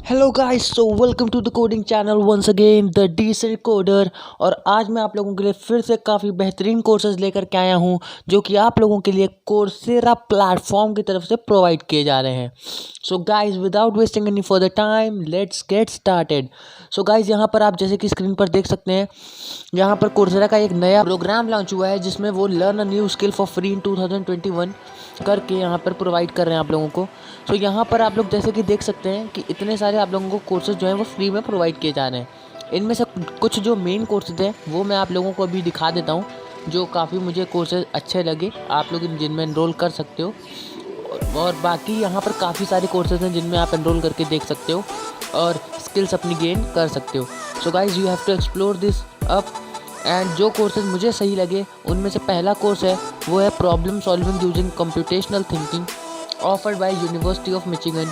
Hello guys, so welcome to the coding channel once again the decent coder. और आज मैं आप लोगों के लिए फिर से काफ़ी बेहतरीन कोर्सेज लेकर के आया हूं जो कि आप लोगों के लिए कोर्सेरा प्लेटफॉर्म की तरफ से प्रोवाइड किए जा रहे हैं। So guys, without wasting any further time, let's get started. So guys, यहाँ पर आप जैसे कि स्क्रीन पर देख सकते हैं, यहाँ पर कोर्सेरा का एक नया प्रोग्राम लॉन्च हुआ है जिसमें वो learn a new skill for free in 2021 करके यहाँ पर प्रोवाइड कर रहे हैं आप लोगों को। सो यहाँ पर आप लोग जैसे कि देख सकते हैं कि इतने सारे आप लोगों को कोर्सेज जो हैं वो फ्री में प्रोवाइड किए जा रहे हैं। इनमें से कुछ जो मेन कोर्सेज हैं वो मैं आप लोगों को अभी दिखा देता हूँ, जो काफ़ी मुझे कोर्सेज अच्छे लगे, आप लोग जिनमें एनरोल कर सकते हो। और बाकी यहाँ पर काफ़ी सारे कोर्सेज हैं जिनमें आप एनरोल करके देख सकते हो और स्किल्स अपनी गेन कर सकते हो। So guys, you have to explore this up. And जो कोर्सेज मुझे सही लगे उनमें से पहला कोर्स है वो है problem solving using computational thinking, offered by university of Michigan.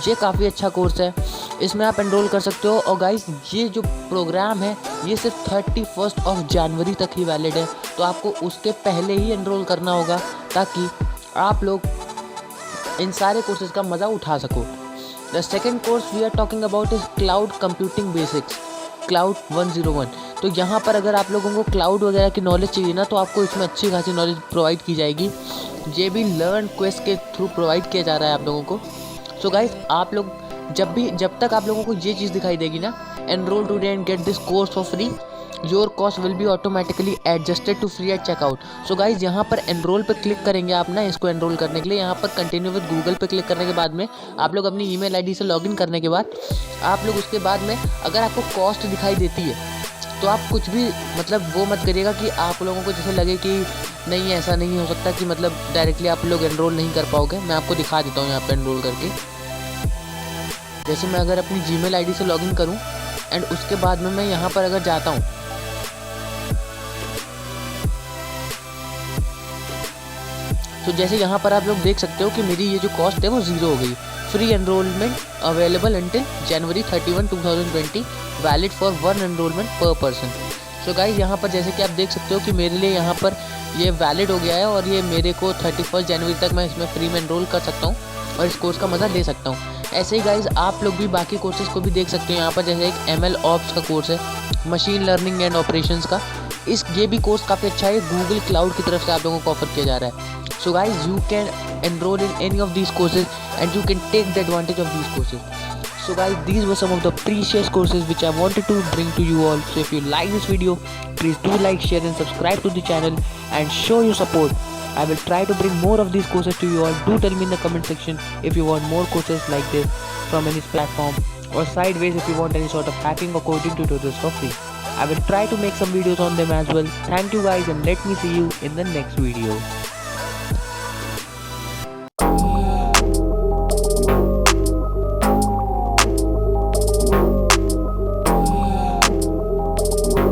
ये काफ़ी अच्छा कोर्स है, इसमें आप एनरोल कर सकते हो। और गाइस, ये जो प्रोग्राम है ये सिर्फ 31 जनवरी तक ही वैलिड है, तो आपको उसके पहले ही एनरोल करना होगा ताकि आप लोग इन सारे कोर्सेज का मज़ा उठा सको। The second course we are talking about is cloud computing basics, cloud 101। तो यहाँ पर अगर आप लोगों को क्लाउड वगैरह की नॉलेज चाहिए ना, तो आपको इसमें अच्छी खासी नॉलेज प्रोवाइड की जाएगी। ये भी लर्न क्वेस्ट के थ्रू प्रोवाइड किया जा रहा है आप लोगों को। सो गाइस, आप लोग जब तक आप लोगों को ये चीज़ दिखाई देगी ना, enrol today and get this course for free, your cost will be automatically adjusted to free at checkout. So guys, यहाँ पर एनरोल पे क्लिक करेंगे आप ना, इसको एनरोल करने के लिए यहाँ पर कंटिन्यू विद गूगल पे क्लिक करने के बाद में आप लोग अपनी ईमेल आईडी से लॉगिन करने के बाद आप लोग उसके बाद में अगर आपको कॉस्ट दिखाई देती है तो आप कुछ भी मतलब वो मत करिएगा कि आप लोगों को जैसे लगे कि नहीं, ऐसा नहीं हो सकता कि मतलब डायरेक्टली आप लोग एनरोल नहीं कर पाओगे। मैं आपको दिखा देता हूँ यहाँ पे एनरोल करके। जैसे मैं अगर अपनी जीमेल आईडी से लॉगिन करूँ एंड उसके बाद में मैं यहाँ पर अगर जाता हूँ, तो जैसे यहाँ पर आप लोग देख सकते हो कि मेरी ये जो कॉस्ट है वो 0 हो गई। Free enrolment available until January 31, 2020, valid for 1 enrolment पर पर्सन। सो गाइस, यहाँ पर जैसे कि आप देख सकते हो कि मेरे लिए यहाँ पर ये वैलिड हो गया है और ये मेरे को 31 जनवरी तक मैं इसमें फ्री में एनरोल कर सकता हूँ और इस कोर्स का मज़ा ले सकता हूँ। ऐसे ही गाइज, आप लोग भी बाकी कोर्सेज को भी देख सकते हो। यहाँ पर जैसे एक ML ऑप्स का कोर्स है, मशीन लर्निंग एंड ऑपरेशंस का। ये भी कोर्स काफ़ी अच्छा है, गूगल क्लाउड की तरफ से आप लोगों को ऑफर किया जा रहा है। So guys, you can enroll in any of these courses and you can take the advantage of these courses. So guys, these were some of the precious courses which I wanted to bring to you all. So if you like this video, please do like, share and subscribe to the channel and show your support. I will try to bring more of these courses to you all. Do tell me in the comment section if you want more courses like this from any platform, or sideways if you want any sort of hacking or coding tutorials for free. I will try to make some videos on them as well. Thank you guys and let me see you in the next video.